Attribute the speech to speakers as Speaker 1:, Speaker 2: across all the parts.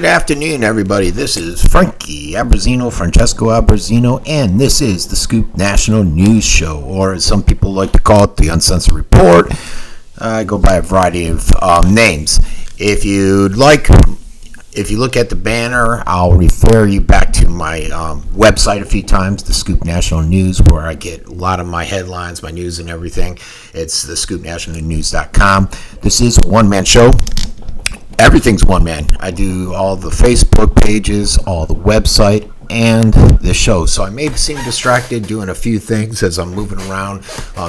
Speaker 1: afternoon, everybody. This is Francesco Abbruzzino, and this is the Scoop National News Show, or as some people like to call it, the Uncensored Report. I go by a variety of names. If you look at the banner, I'll refer you back to my website a few times, the Scoop National News, where I get a lot of my headlines, my news, and everything. It's the scoopnationalnews.com. This is a one-man show. Everything's one man. I do all the Facebook pages, all the website, and the show. So I may seem distracted doing a few things as I'm moving around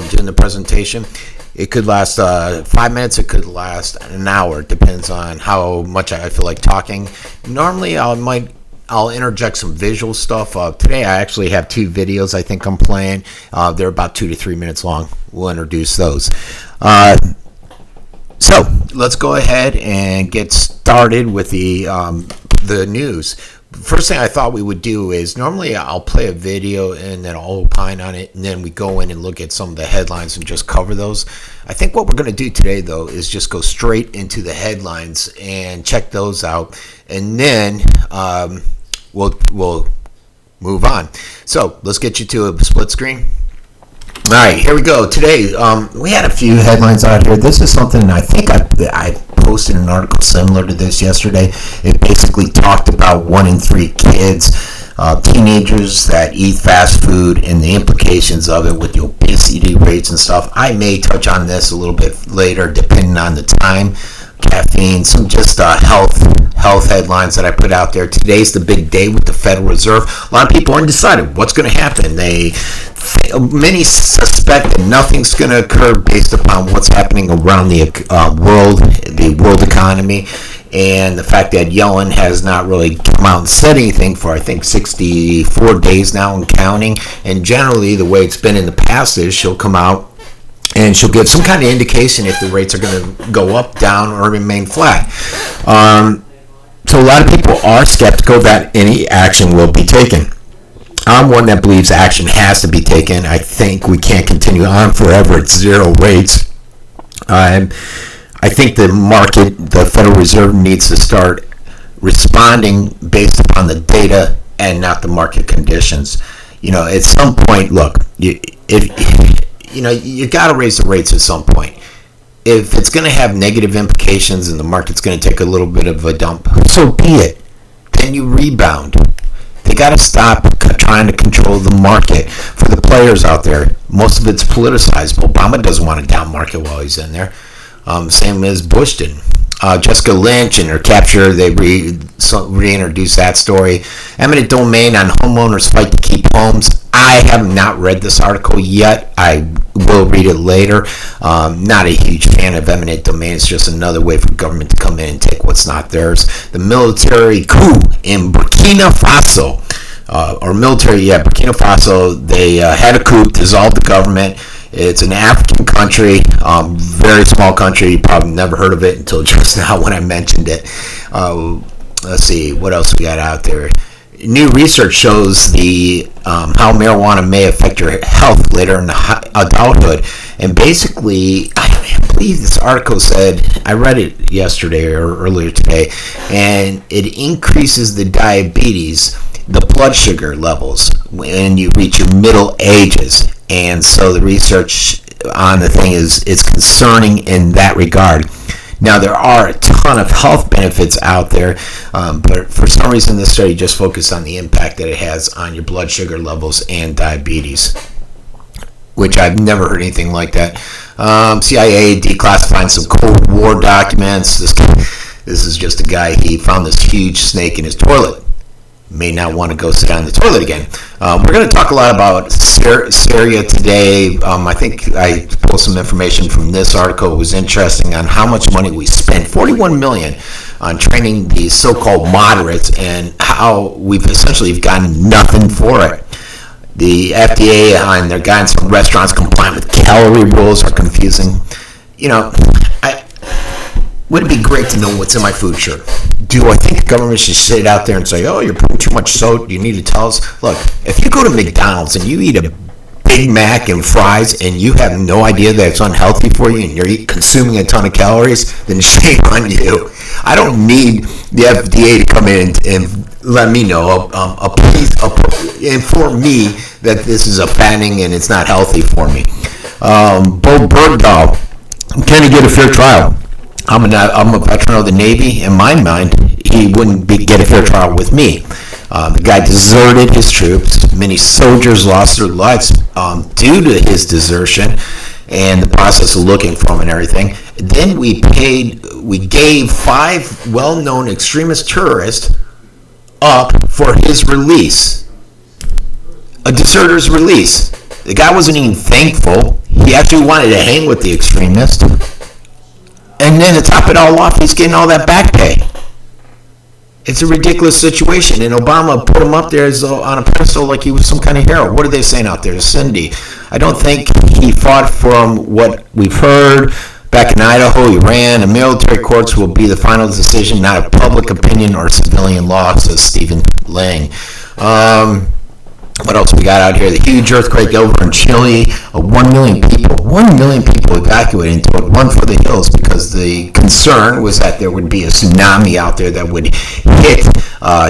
Speaker 1: doing the presentation. It could last 5 minutes. It could last an hour. It depends on how much I feel like talking. Normally, I'll interject some visual stuff. Today, I actually have 2 videos I think I'm playing. They're about 2 to 3 minutes long. We'll introduce those. So let's go ahead and get started with the news. First thing I thought we would do is normally I'll play a video and then I'll opine on it, and then we go in and look at some of the headlines and just cover those. I think what we're going to do today, though, is just go straight into the headlines and check those out, and then we'll move on. So let's get you to a split screen. All right, here we go. Today, we had a few headlines out here. This is something I think I posted an article similar to this yesterday. It basically talked about 1 in 3 kids, teenagers that eat fast food, and the implications of it with the obesity rates and stuff. I may touch on this a little bit later, depending on the time. Caffeine, some just health headlines that I put out there. Today's the big day with the Federal Reserve. A lot of people are undecided what's going to happen. Many suspect that nothing's going to occur based upon what's happening around the world economy, and the fact that Yellen has not really come out and said anything for I think 64 days now and counting. And generally, the way it's been in the past is she'll come out and she'll give some kind of indication if the rates are going to go up, down, or remain flat. So a lot of people are skeptical that any action will be taken. I'm one that believes action has to be taken. I think we can't continue on forever at zero rates. I think the market, the Federal Reserve, needs to start responding based upon the data and not the market conditions. At some point, look, you got to raise the rates at some point. If it's going to have negative implications and the market's going to take a little bit of a dump, so be it. Then you rebound. They got to stop trying to control the market. For the players out there, most of it's politicized. Obama doesn't want a down market while he's in there. Same as Bush did. Jessica Lynch and her capture, they reintroduced that story. Eminent domain on homeowners' fight to keep homes. I have not read this article yet. I will read it later. Not a huge fan of eminent domain. It's just another way for government to come in and take what's not theirs. The military coup in Burkina Faso. Burkina Faso, they had a coup, dissolved the government. It's an African country, very small country. You probably never heard of it until just now when I mentioned it. Let's see, what else we got out there? New research shows how marijuana may affect your health later in adulthood. And basically, I believe this article said, I read it yesterday or earlier today, and it increases the diabetes, the blood sugar levels when you reach your middle ages. And so the research on the thing is concerning in that regard. Now, there are a ton of health benefits out there, but for some reason this study just focused on the impact that it has on your blood sugar levels and diabetes, which I've never heard anything like that. CIA declassifying some Cold War documents. This is just a guy, he found this huge snake in his toilet. May not want to go sit on the toilet again. We're going to talk a lot about Syria today. I think I pulled some information from this article. It was interesting on how much money we spent, $41 million, on training these so-called moderates, and how we've essentially gotten nothing for it. The FDA on their guidance on restaurants complying with calorie rules are confusing. Would it be great to know what's in my food? Sure. Do I think the government should sit out there and say, oh, you're putting too much salt, you need to tell us? Look, if you go to McDonald's and you eat a Big Mac and fries, and you have no idea that it's unhealthy for you, and you're consuming a ton of calories, then shame on you. I don't need the FDA to come in and let me know, please inform me that this is a fattening and it's not healthy for me. Bo Bergdahl, can he get a fair trial? I'm a veteran of the Navy. In my mind, he wouldn't get a fair trial with me. The guy deserted his troops. Many soldiers lost their lives due to his desertion and the process of looking for him and everything. Then we gave 5 well-known extremist terrorists up for his release. A deserter's release. The guy wasn't even thankful. He actually wanted to hang with the extremist. And then to top it all off, he's getting all that back pay. It's a ridiculous situation. And Obama put him up there as on a pedestal like he was some kind of hero. What are they saying out there? Cindy, I don't think he fought from what we've heard. Back in Idaho, he ran. The military courts will be the final decision, not a public opinion or civilian law, says Stephen Lang. What else we got out here? The huge earthquake over in Chile. 1 million people evacuated to it, run for the hills, because the concern was that there would be a tsunami out there that would hit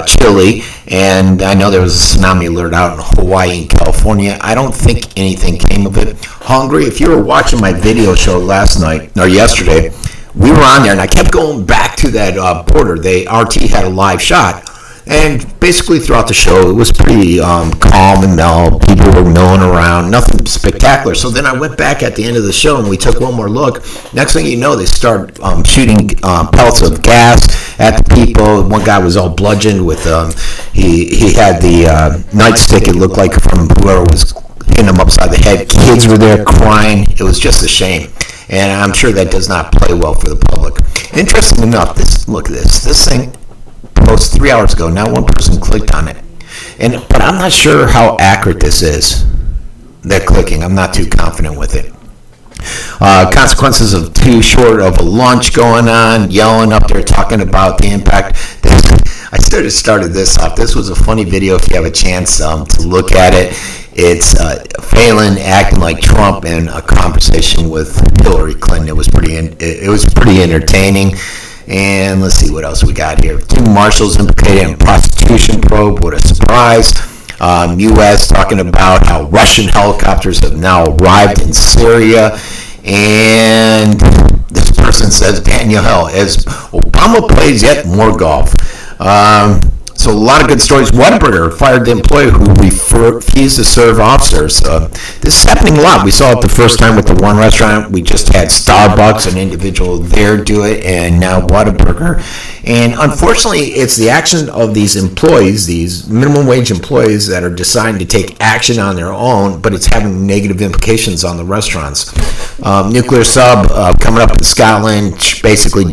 Speaker 1: Chile. And I know there was a tsunami alert out in Hawaii and California. I don't think anything came of it. Hungary, if you were watching my video show last night, or yesterday, we were on there, and I kept going back to that border. RT had a live shot. And basically throughout the show, it was pretty calm and mellow. People were milling around, nothing spectacular. So then I went back at the end of the show and we took one more look. Next thing you know, they start shooting pellets of gas at the people. One guy was all bludgeoned with, he had the nightstick, it looked like, from whoever was hitting him upside the head. Kids were there crying. It was just a shame. And I'm sure that does not play well for the public. Interesting enough, look at this thing. Post 3 hours ago. Now one person clicked on it, but I'm not sure how accurate this is. They're clicking. I'm not too confident with it. Consequences of too short of a lunch going on, yelling up there, talking about the impact. I started this off. This was a funny video. If you have a chance to look at it, it's Phelan acting like Trump in a conversation with Hillary Clinton. It was pretty entertaining. And let's see what else we got here. 2 marshals implicated in prostitution probe. What a surprise. U.S. talking about how Russian helicopters have now arrived in Syria. And this person says, Daniel Hell, as Obama plays yet more golf. So a lot of good stories. Whataburger fired the employee who refused to serve officers. This is happening a lot. We saw it the first time with the one restaurant. We just had Starbucks, an individual there do it, and now Whataburger. And unfortunately, it's the action of these employees, these minimum wage employees, that are deciding to take action on their own, but it's having negative implications on the restaurants. Nuclear sub coming up in Scotland, basically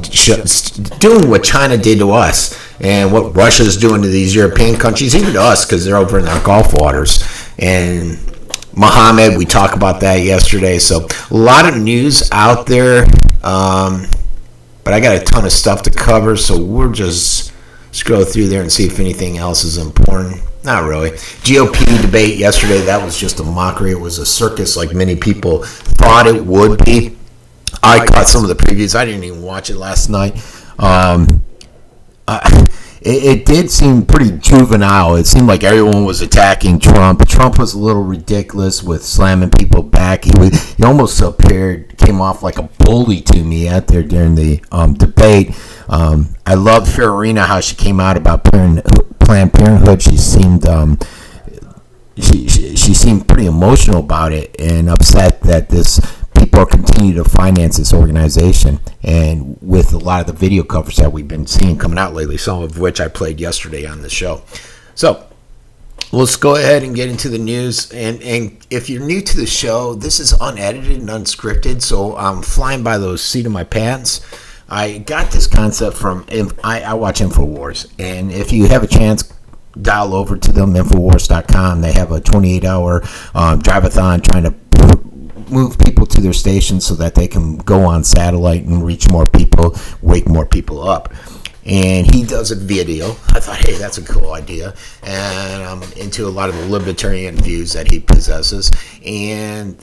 Speaker 1: doing what China did to us. And what Russia's doing to these European countries, even to us, because they're over in our Gulf waters. And Mohammed, we talked about that yesterday. So a lot of news out there, but I got a ton of stuff to cover, so we'll just scroll through there and see if anything else is important. Not really. GOP debate yesterday, that was just a mockery. It was a circus like many people thought it would be. I caught some of the previews. I didn't even watch it last night. It did seem pretty juvenile. It seemed like everyone was attacking Trump. Trump was a little ridiculous with slamming people back. He almost came off like a bully to me out there during the debate. I loved Farina, how she came out about Planned Parenthood. She seemed she seemed pretty emotional about it and upset that people continue to finance this organization, and with a lot of the video coverage that we've been seeing coming out lately, some of which I played yesterday on the show. So let's go ahead and get into the news. And if you're new to the show, this is unedited and unscripted, so I'm flying by the seat of my pants. I got this concept from, I watch InfoWars, and if you have a chance, dial over to them, Infowars.com. They have a 28-hour drive-a-thon trying to move people to their stations so that they can go on satellite and reach more people, wake more people up. and he does a video. I thought, hey, that's a cool idea, and I'm into a lot of the libertarian views that he possesses, and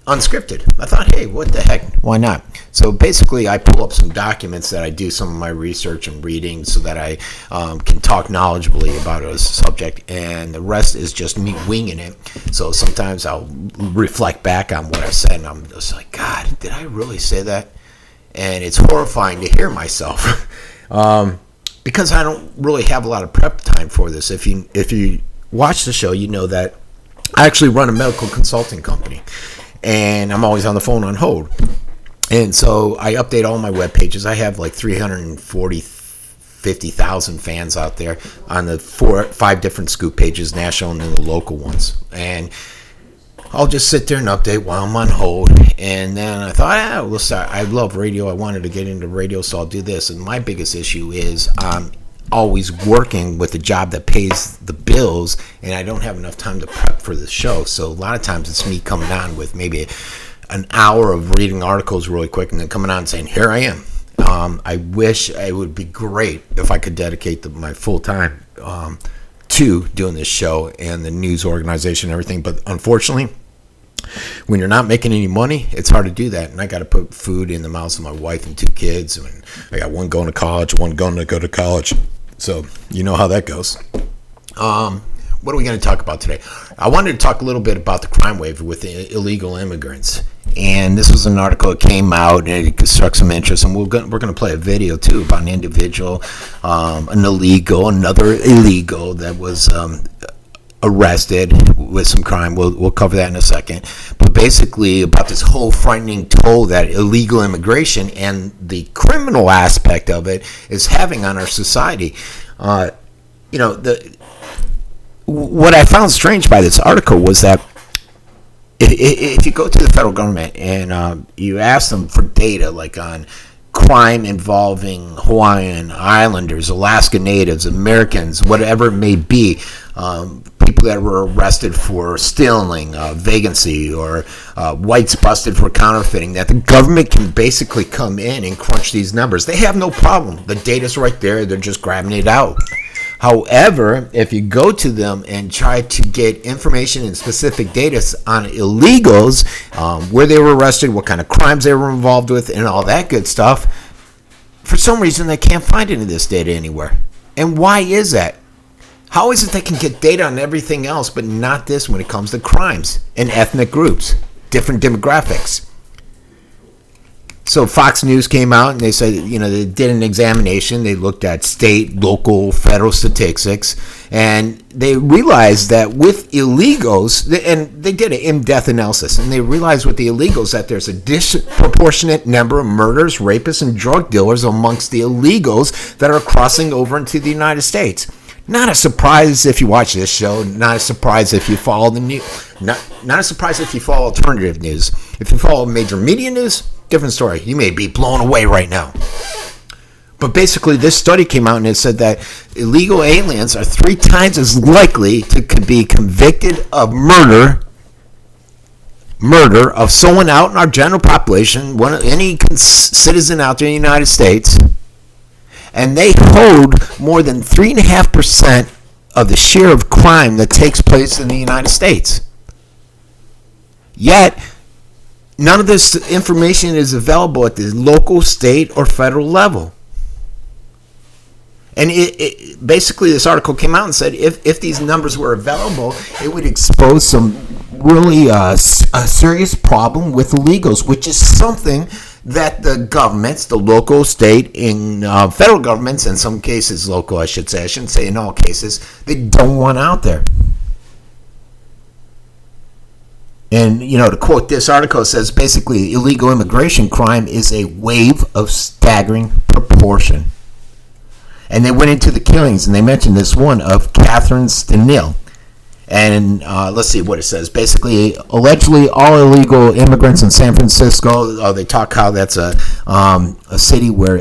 Speaker 1: unscripted. I thought, hey, what the heck, why not? So basically, I pull up some documents that I do some of my research and reading so that I can talk knowledgeably about a subject, and the rest is just me winging it. So sometimes I'll reflect back on what I said, and I'm just like, God, did I really say that? And it's horrifying to hear myself. Because I don't really have a lot of prep time for this. If you watch the show, you know that I actually run a medical consulting company, and I'm always on the phone on hold. And so I update all my web pages. I have like 50,000 fans out there on the 5 different scoop pages, national and then the local ones. And I'll just sit there and update while I'm on hold. And then I thought, we'll start. I love radio. I wanted to get into radio, so I'll do this. And my biggest issue is I'm always working with a job that pays the bills, and I don't have enough time to prep for the show. So a lot of times it's me coming on with maybe an hour of reading articles really quick and then coming on and saying, here I am. I wish it would be great if I could dedicate my full time to doing this show and the news organization and everything. But unfortunately, when you're not making any money, it's hard to do that. And I got to put food in the mouths of my wife and 2 kids. And I got one going to college, one going to go to college. So you know how that goes. What are we going to talk about today? I wanted to talk a little bit about the crime wave with the illegal immigrants. And this was an article that came out, and it struck some interest. And we're going to play a video, too, about an individual, another illegal that was arrested with some crime. We'll cover that in a second. But basically about this whole frightening toll that illegal immigration and the criminal aspect of it is having on our society. What I found strange by this article was that if you go to the federal government and you ask them for data like on crime involving Hawaiian Islanders, Alaska Natives, Americans, whatever it may be, people that were arrested for stealing, vagrancy, or whites busted for counterfeiting, that the government can basically come in and crunch these numbers. They have no problem. The data's right there. They're just grabbing it out. However, if you go to them and try to get information and specific data on illegals, where they were arrested, what kind of crimes they were involved with, and all that good stuff, for some reason they can't find any of this data anywhere. And why is that? How is it they can get data on everything else, but not this when it comes to crimes and ethnic groups, different demographics? So Fox News came out and they said, they did an examination. They looked at state, local, federal statistics, and they realized that with illegals, and they did an in-depth analysis, and they realized with the illegals that there's a disproportionate number of murders, rapists, and drug dealers amongst the illegals that are crossing over into the United States. Not a surprise if you watch this show. Not a surprise if you follow the news. Not a surprise if you follow alternative news. If you follow major media news, different story. You may be blown away right now. But basically, this study came out and it said that illegal aliens are 3 times as likely to be convicted of murder of someone out in our general population, any citizen out there in the United States. And they hold more than 3.5% of the share of crime that takes place in the United States. Yet, none of this information is available at the local, state, or federal level. And it basically, this article came out and said if these numbers were available, it would expose some really a serious problem with illegals, which is something that the governments, the local, state, and federal governments, in some cases local, I should say, I shouldn't say in all cases, they don't want out there. And, to quote this article, it says basically illegal immigration crime is a wave of staggering proportion. And they went into the killings, and they mentioned this one of Catherine Stenil. And let's see what it says. Basically, allegedly, all illegal immigrants in San Francisco. They talk how that's a city where,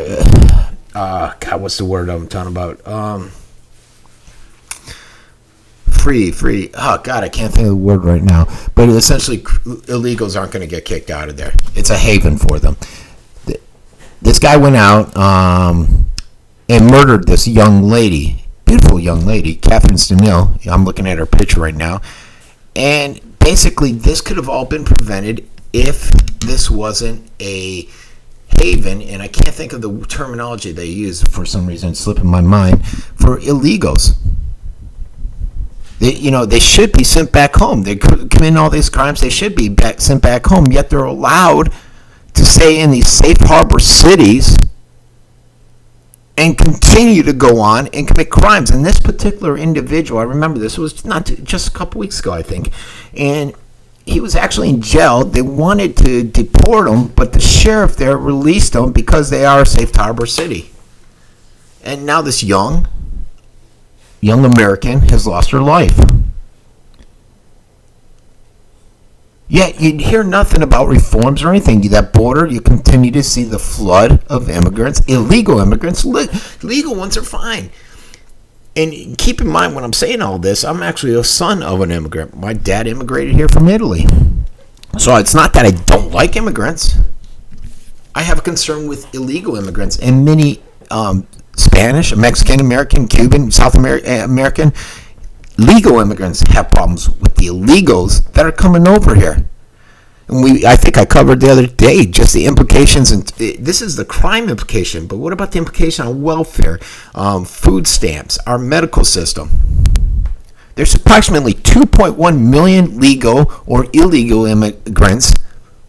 Speaker 1: God, what's the word I'm talking about? Free. Oh, God, I can't think of the word right now. But essentially, illegals aren't going to get kicked out of there. It's a haven for them. This guy went out, and murdered this young lady, beautiful young lady, Catherine Stanil. I'm looking at her picture right now. And basically, this could have all been prevented if this wasn't a haven, and I can't think of the terminology they use for some reason, it's slipping my mind, for illegals. They should be sent back home. They commit all these crimes. They should be sent back home, yet they're allowed to stay in these safe harbor cities and continue to go on and commit crimes. And this particular individual, I remember this was not just a couple weeks ago, I think, and he was actually in jail. They wanted to deport him, but the sheriff there released him because they are a safe harbor city. And now this young American has lost her life. Yet you hear nothing about reforms or anything. That border, you continue to see the flood of immigrants, illegal immigrants. Legal ones are fine. And keep in mind when I'm saying all this, I'm actually a son of an immigrant. My dad immigrated here from Italy. So it's not that I don't like immigrants. I have a concern with illegal immigrants, and many Spanish, Mexican American, Cuban, South American legal immigrants have problems with the illegals that are coming over here. And I think I covered the other day just the implications, and this is the crime implication, but what about the implication on welfare, food stamps, our medical system? There's approximately 2.1 million legal or illegal immigrants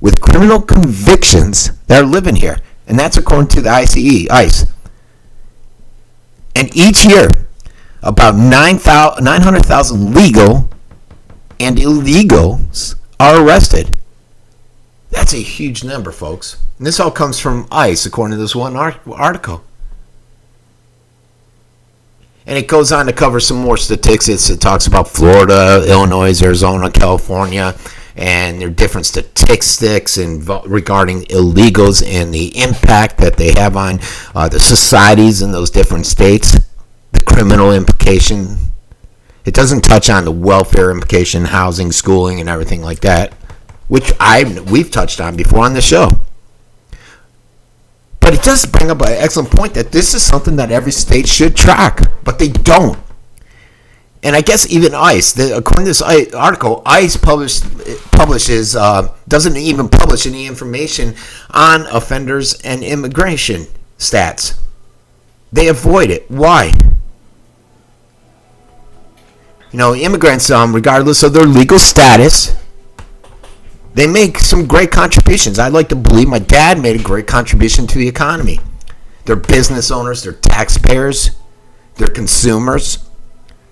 Speaker 1: with criminal convictions that are living here, and that's according to the ICE. And each year, about 900,000 legal and illegals are arrested. That's a huge number, folks. And this all comes from ICE, according to this one article. And it goes on to cover some more statistics. It talks about Florida, Illinois, Arizona, California, and there are different statistics regarding illegals and the impact that they have on the societies in those different states, the criminal implication. It doesn't touch on the welfare implication, housing, schooling, and everything like that, which we've touched on before on the show. But it does bring up an excellent point that this is something that every state should track, but they don't. And I guess even ICE, according to this article, ICE doesn't even publish any information on offenders and immigration stats. They avoid it. Why? Immigrants, regardless of their legal status, they make some great contributions. I'd like to believe my dad made a great contribution to the economy. They're business owners, they're taxpayers, they're consumers.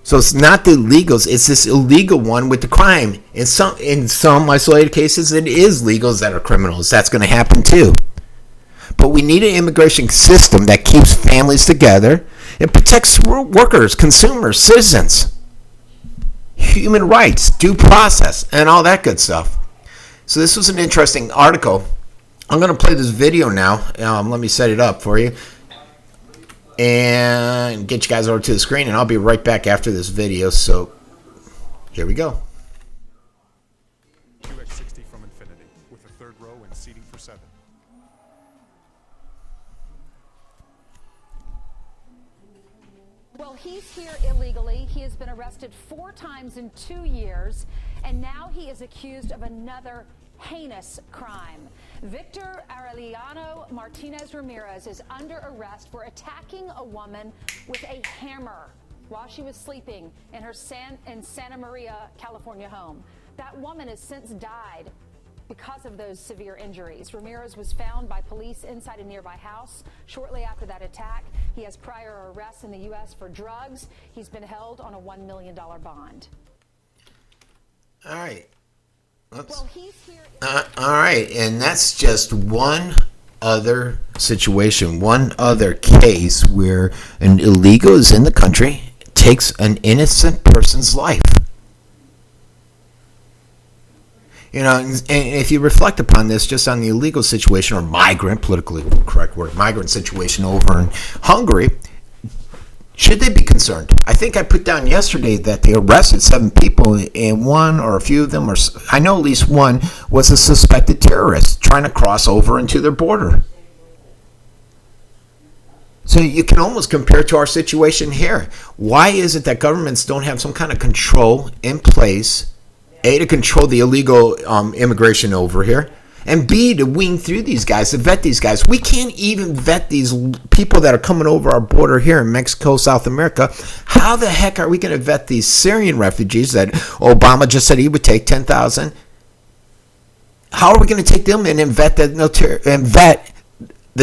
Speaker 1: So it's not the illegals, it's this illegal one with the crime. In some isolated cases, it is legals that are criminals. That's going to happen too. But we need an immigration system that keeps families together and protects workers, consumers, citizens, human rights, due process, and all that good stuff. So this was an interesting article. I'm going to play this video now. Let me set it up for you and get you guys over to the screen, and I'll be right back after this video. So here we go.
Speaker 2: QX60 from Infinity with a third row and seating for 7.
Speaker 3: Well, he's here illegally. He has been arrested 4 times in 2 years, and now he is accused of another heinous crime. Victor Aureliano Martinez Ramirez is under arrest for attacking a woman with a hammer while she was sleeping in her Santa Maria, California home. That woman has since died because of those severe injuries. Ramirez was found by police inside a nearby house shortly after that attack. He has prior arrests in the U.S. for drugs. He's been held on a $1 million bond.
Speaker 1: All right.
Speaker 3: Well, he's here.
Speaker 1: All right, and that's just one other situation, one other case where an illegal is in the country, takes an innocent person's life. And if you reflect upon this, just on the illegal situation, or migrant, politically correct word, migrant situation over in Hungary, should they be concerned? I think I put down yesterday that they arrested 7 people, and one or a few of them, or I know at least one, was a suspected terrorist trying to cross over into their border. So you can almost compare it to our situation here. Why is it that governments don't have some kind of control in place, A, to control the illegal immigration over here, and B, to wean through these guys, to vet these guys? We can't even vet these people that are coming over our border here in Mexico, South America. How the heck are we going to vet these Syrian refugees that Obama just said he would take 10,000? How are we going to take them in and vet the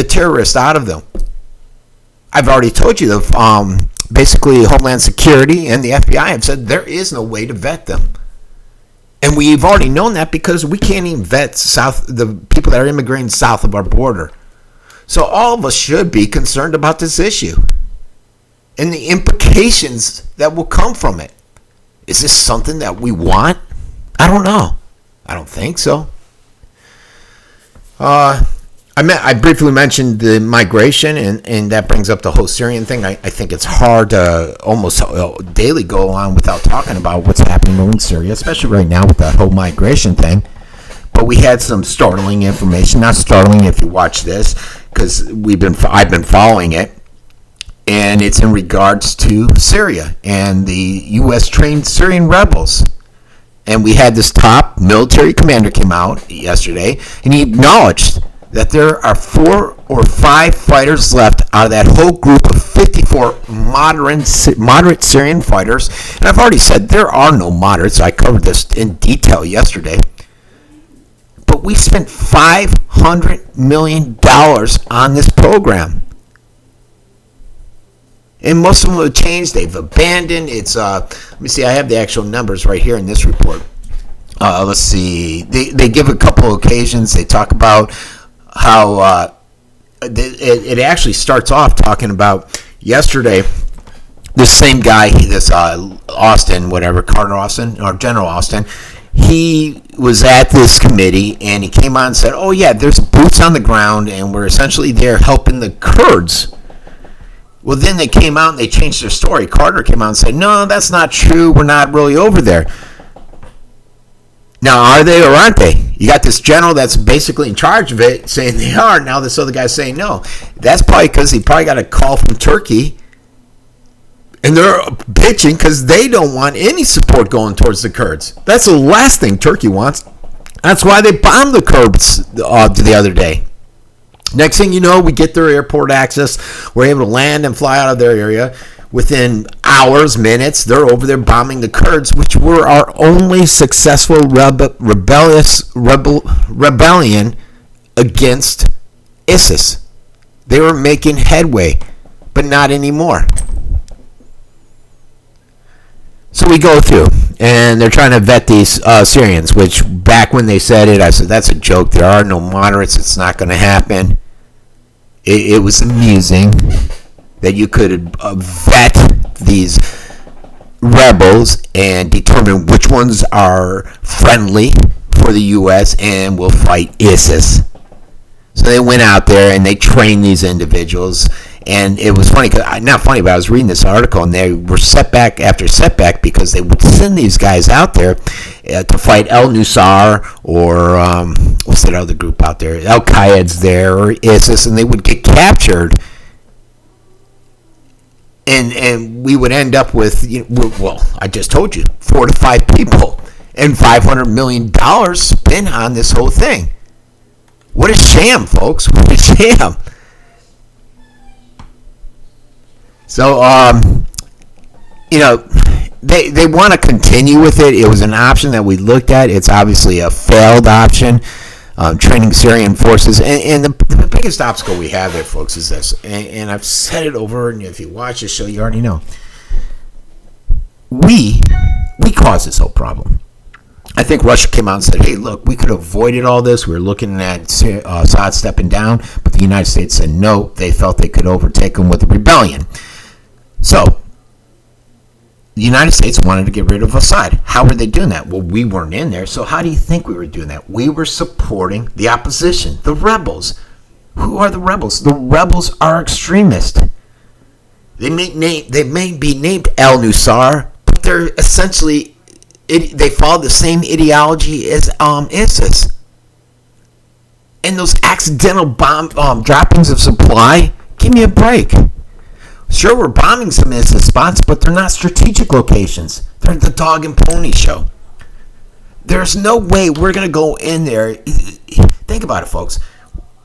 Speaker 1: terrorists out of them? I've already told you that basically Homeland Security and the FBI have said there is no way to vet them. And we've already known that because we can't even vet the people that are immigrating south of our border. So all of us should be concerned about this issue and the implications that will come from it. Is this something that we want? I don't know. I don't think so. I briefly mentioned the migration, and that brings up the whole Syrian thing. I think it's hard to almost daily go on without talking about what's happening in Syria, especially right now with that whole migration thing. But we had some startling information. Not startling if you watch this, because I've been following it, and it's in regards to Syria and the U.S.-trained Syrian rebels. And we had this top military commander came out yesterday, and he acknowledged that there are 4 or 5 fighters left out of that whole group of 54 moderate Syrian fighters. And I've already said there are no moderates. I covered this in detail yesterday. But we spent $500 million on this program. And most of them have changed. They've abandoned. It's let me see. I have the actual numbers right here in this report. Let's see. They give a couple occasions. They talk about how it actually starts off talking about yesterday. This same guy, this Austin, whatever, Carter Austin or General Austin, he was at this committee and he came on and said, "Oh yeah, there's boots on the ground and we're essentially there helping the Kurds." Well, then they came out and they changed their story. Carter came out and said, "No, that's not true. We're not really over there." Now, are they or aren't they? You got this general that's basically in charge of it saying they are. Now this other guy's saying no. That's probably because he probably got a call from Turkey. And they're bitching because they don't want any support going towards the Kurds. That's the last thing Turkey wants. That's why they bombed the Kurds the other day. Next thing you know, we get their airport access. We're able to land and fly out of their area. Within hours, minutes, they're over there bombing the Kurds, which were our only successful rebellion against ISIS. They were making headway, but not anymore. So we go through, and they're trying to vet these Syrians, which back when they said it, I said, that's a joke. There are no moderates. It's not going to happen. It was amusing that you could vet these rebels and determine which ones are friendly for the U.S. and will fight ISIS. So they went out there and they trained these individuals. And it was funny, not funny, but I was reading this article and they were setback after setback because they would send these guys out there to fight El-Nusra or what's that other group out there? Al-Qaeda's there or ISIS, and they would get captured. And we would end up with, well, I just told you, 4 to 5 people and $500 million spent on this whole thing. What a sham, folks. What a sham. So, they want to continue with it. It was an option that we looked at. It's obviously a failed option. Training Syrian forces. And the biggest obstacle we have there, folks, is this. And I've said it over, and if you watch this show, you already know. We caused this whole problem. I think Russia came out and said, hey, look, we could have avoided all this. We were looking at Assad stepping down. But the United States said no. They felt they could overtake him with a rebellion. So, the United States wanted to get rid of Assad. How were they doing that? Well, we weren't in there, so how do you think we were doing that? We were supporting the opposition, the rebels. Who are the rebels? The rebels are extremists. They may be named El-Nusra, but they're essentially, they follow the same ideology as ISIS. And those accidental bomb droppings of supply Give me a break. Sure, we're bombing some ISIS spots, but they're not strategic locations. They're the dog and pony show. There's no way we're going to go in there. Think about it, folks.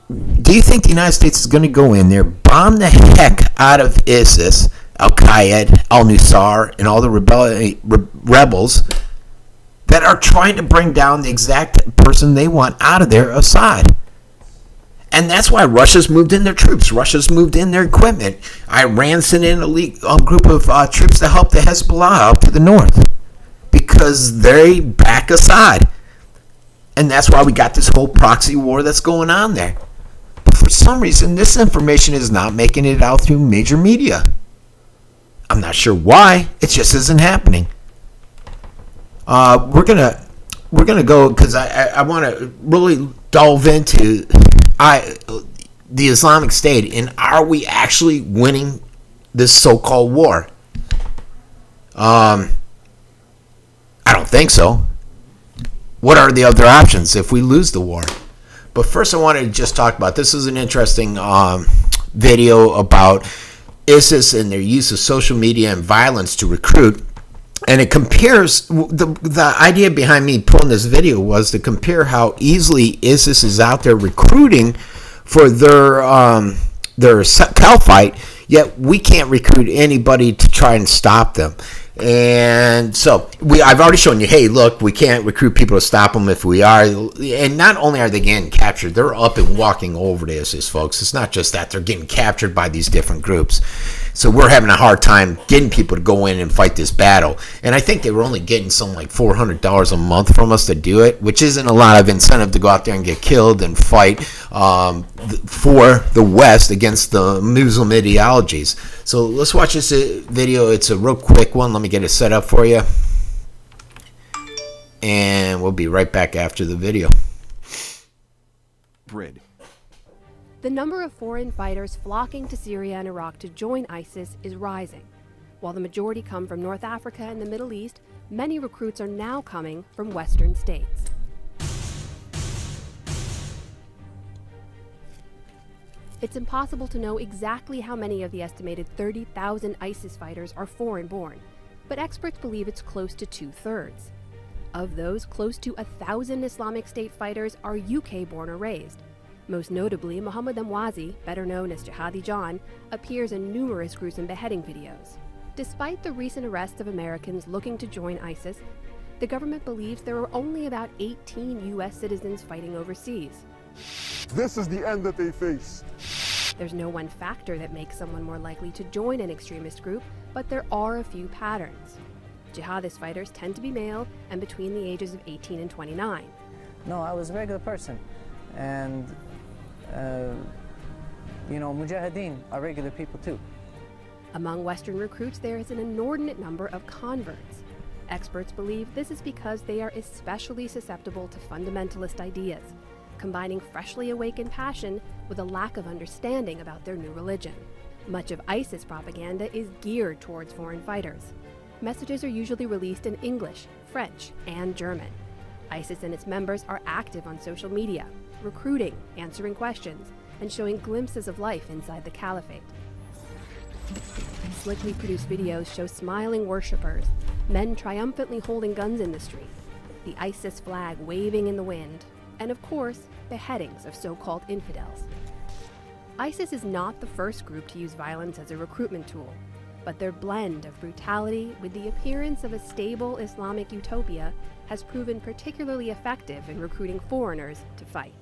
Speaker 1: Do you think the United States is going to go in there, bomb the heck out of ISIS, Al-Qaeda, Al-Nusra, and all the rebels that are trying to bring down the exact person they want out of there, Assad? And that's why Russia's moved in their troops. Russia's moved in their equipment. Iran sent in a group of troops to help the Hezbollah out to the north because they back Assad. And that's why we got this whole proxy war that's going on there. But for some reason, this information is not making it out through major media. I'm not sure why. It just isn't happening. We're gonna go because I want to really delve into the Islamic State, and are we actually winning this so-called war? I don't think so. What are the other options if we lose the war? But first I wanted to just talk about, this is an interesting video about ISIS and their use of social media and violence to recruit. And it compares, the idea behind me pulling this video was to compare how easily ISIS is out there recruiting for their caliphate, yet we can't recruit anybody to try and stop them. And so I've already shown you, hey, look, we can't recruit people to stop them if we are. And not only are they getting captured, they're up and walking over to ISIS, folks. It's not just that. They're getting captured by these different groups. So we're having a hard time getting people to go in and fight this battle. And I think they were only getting something like $400 a month from us to do it, which isn't a lot of incentive to go out there and get killed and fight for the West against the Muslim ideologies. So let's watch this video. It's a real quick one. Let me get it set up for you. And we'll be right back after the video.
Speaker 2: Brid.
Speaker 4: The number of foreign fighters flocking to Syria and Iraq to join ISIS is rising. While the majority come from North Africa and the Middle East, many recruits are now coming from Western states. It's impossible to know exactly how many of the estimated 30,000 ISIS fighters are foreign-born, but experts believe it's close to 2/3. Of those, close to 1,000 Islamic State fighters are UK-born or raised. Most notably, Mohammed Emwazi, better known as Jihadi John, appears in numerous gruesome beheading videos. Despite the recent arrests of Americans looking to join ISIS, the government believes there are only about 18 U.S. citizens fighting overseas.
Speaker 5: This is the end that they face.
Speaker 4: There's no one factor that makes someone more likely to join an extremist group, but there are a few patterns. Jihadist fighters tend to be male and between the ages of 18 and 29.
Speaker 6: No, I was a regular person. And, mujahideen are regular people too.
Speaker 4: Among Western recruits, there is an inordinate number of converts. Experts believe this is because they are especially susceptible to fundamentalist ideas, combining freshly awakened passion with a lack of understanding about their new religion. Much of ISIS propaganda is geared towards foreign fighters. Messages are usually released in English, French, and German. ISIS and its members are active on social media, recruiting, answering questions, and showing glimpses of life inside the caliphate. Slickly produced videos show smiling worshippers, men triumphantly holding guns in the street, the ISIS flag waving in the wind, and of course, beheadings of so-called infidels. ISIS is not the first group to use violence as a recruitment tool, but their blend of brutality with the appearance of a stable Islamic utopia has proven particularly effective in recruiting foreigners to fight.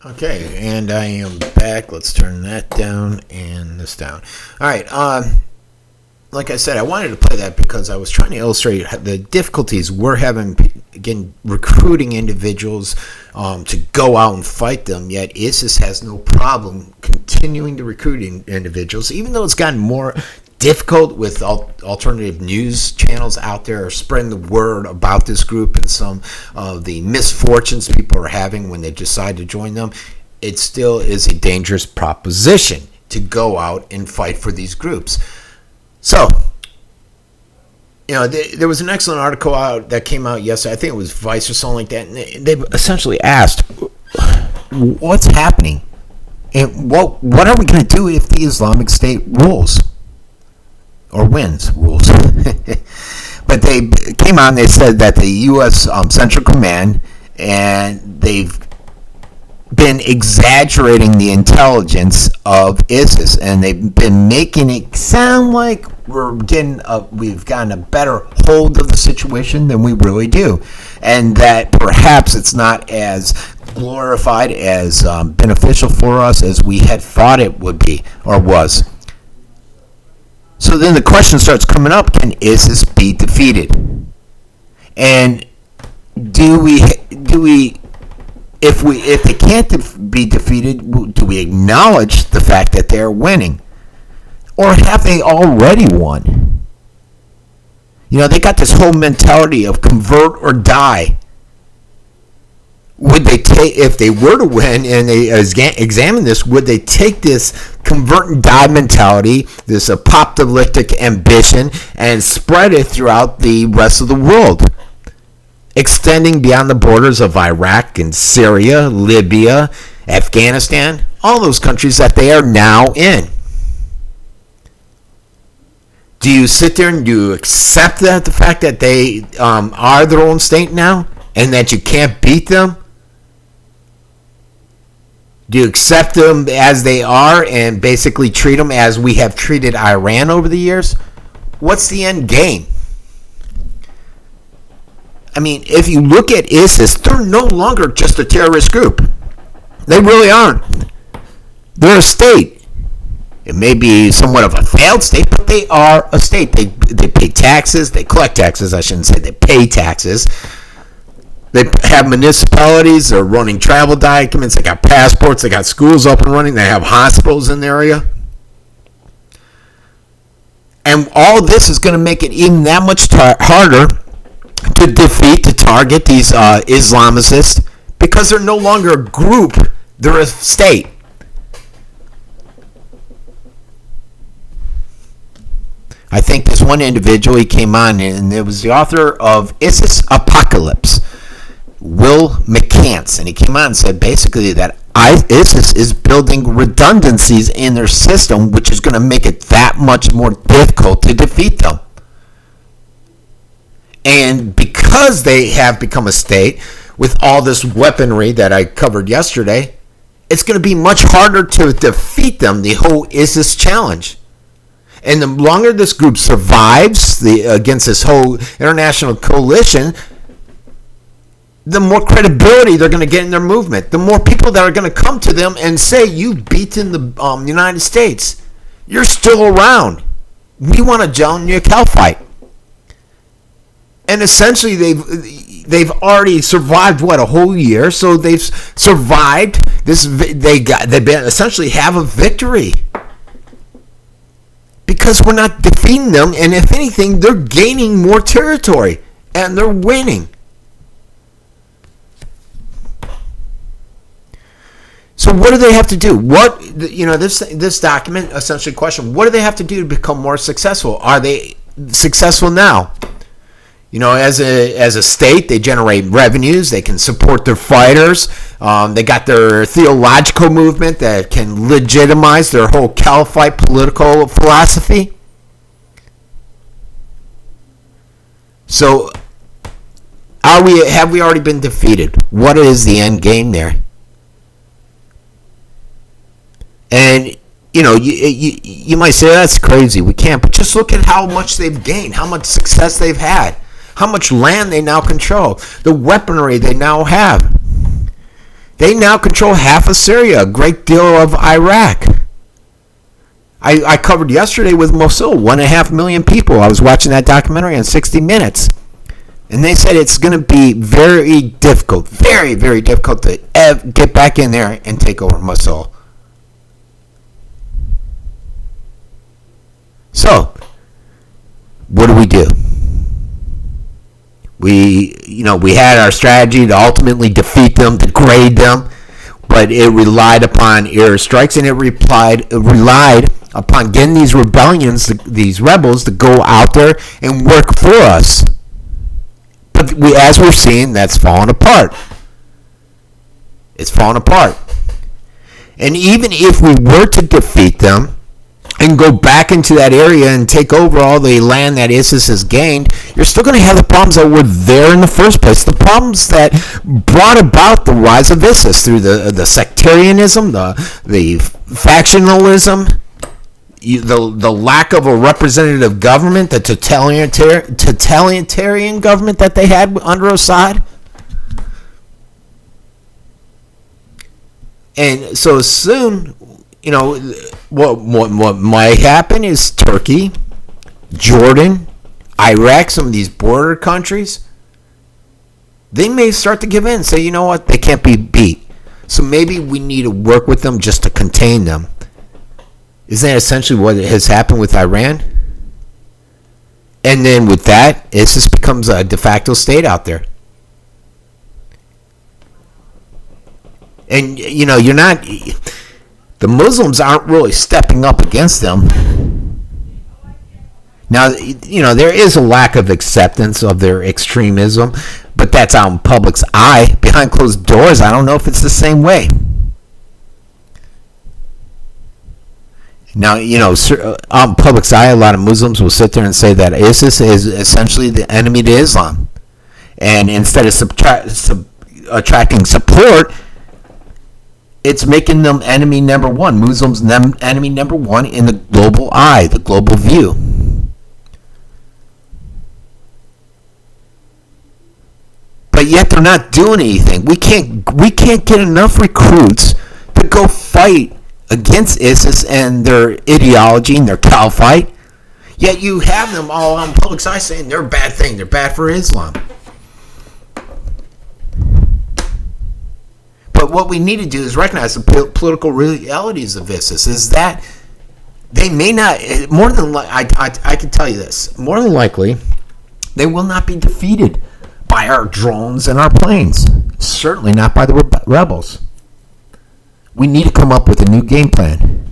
Speaker 1: Okay, and I am back. Let's turn that down and this down. All right, like I said, I wanted to play that because I was trying to illustrate the difficulties we're having, again, recruiting individuals to go out and fight them, yet ISIS has no problem continuing to recruit individuals, even though it's gotten more difficult with alternative news channels out there spreading the word about this group and some of the misfortunes people are having when they decide to join them. It still is a dangerous proposition to go out and fight for these groups. So, there was an excellent article out that came out yesterday. I think it was Vice or something like that. And they've essentially asked, what's happening? And what are we going to do if the Islamic State rules? Or rules. But they came on, they said that the U.S. Central Command, and they've been exaggerating the intelligence of ISIS, and they've been making it sound like we've gotten a better hold of the situation than we really do, and that perhaps it's not as glorified, as beneficial for us as we had thought it would be or was. So then the question starts coming up: can ISIS be defeated? And do we? If they can't be defeated, do we acknowledge the fact that they're winning? Or have they already won? You know, they got this whole mentality of convert or die. Would they take, if they were to win and they examine this, would they take this convert and die mentality, this apocalyptic ambition, and spread it throughout the rest of the world? Extending beyond the borders of Iraq and Syria, Libya, Afghanistan, all those countries that they are now in. Do you sit there and do you accept that, the fact that they are their own state now and that you can't beat them? Do you accept them as they are and basically treat them as we have treated Iran over the years? What's the end game? I mean, if you look at ISIS, they're no longer just a terrorist group. They really aren't. They're a state. It may be somewhat of a failed state, but they are a state. They pay taxes. They collect taxes, I shouldn't say. They pay taxes. They have municipalities. They're running travel documents. They got passports. They got schools up and running. They have hospitals in the area. And all this is going to make it even that much harder to defeat, to target these Islamicists, because they're no longer a group, they're a state. I think this one individual, he came on, and it was the author of ISIS Apocalypse, Will McCants, and he came on and said basically that ISIS is building redundancies in their system, which is going to make it that much more difficult to defeat them. And because they have become a state with all this weaponry that I covered yesterday, it's going to be much harder to defeat them, the whole ISIS challenge. And the longer this group survives against this whole international coalition, the more credibility they're going to get in their movement. The more people that are going to come to them and say, you've beaten the United States. You're still around. We want to join your caliphate. And essentially, they've already survived a whole year. So they've survived this. They essentially have a victory because we're not defeating them, and if anything, they're gaining more territory and they're winning. So what do they have to do? This document essentially question: what do they have to do to become more successful? Are they successful now? As a state, they generate revenues. They can support their fighters. They got their theological movement that can legitimize their whole caliphate political philosophy. So, have we already been defeated? What is the end game there? And you might say that's crazy. We can't, but just look at how much they've gained, how much success they've had. How much land they now control, the weaponry they now have. They now control half of Syria, a great deal of Iraq. I covered yesterday with Mosul, 1.5 million people. I was watching that documentary on 60 Minutes. And they said it's going to be very difficult, very, very difficult to get back in there and take over Mosul. So, what do? We had our strategy to ultimately defeat them, degrade them, but it relied upon airstrikes, and it relied upon getting these rebellions, these rebels, to go out there and work for us. But as we're seeing, that's fallen apart. It's falling apart. And even if we were to defeat them and go back into that area and take over all the land that ISIS has gained, you're still going to have the problems that were there in the first place. The problems that brought about the rise of ISIS through the sectarianism, the factionalism, the lack of a representative government, the totalitarian government that they had under Assad. And so soon, what might happen is Turkey, Jordan, Iraq, some of these border countries, they may start to give in and say, you know what, they can't be beat. So maybe we need to work with them just to contain them. Isn't that essentially what has happened with Iran? And then with that, ISIS becomes a de facto state out there. And, you're not, the Muslims aren't really stepping up against them. Now, there is a lack of acceptance of their extremism, but that's out in public's eye. Behind closed doors, I don't know if it's the same way. Now, out in public's eye, a lot of Muslims will sit there and say that ISIS is essentially the enemy to Islam. And instead of attracting support, it's making them enemy number one. Muslims enemy number one in the global eye, the global view. But yet they're not doing anything. We can't get enough recruits to go fight against ISIS and their ideology and their caliphate. Yet you have them all on public side saying they're a bad thing. They're bad for Islam. But what we need to do is recognize the political realities of ISIS is that they may not, more than I can tell you this, more than likely, they will not be defeated by our drones and our planes. Certainly not by the rebels. We need to come up with a new game plan.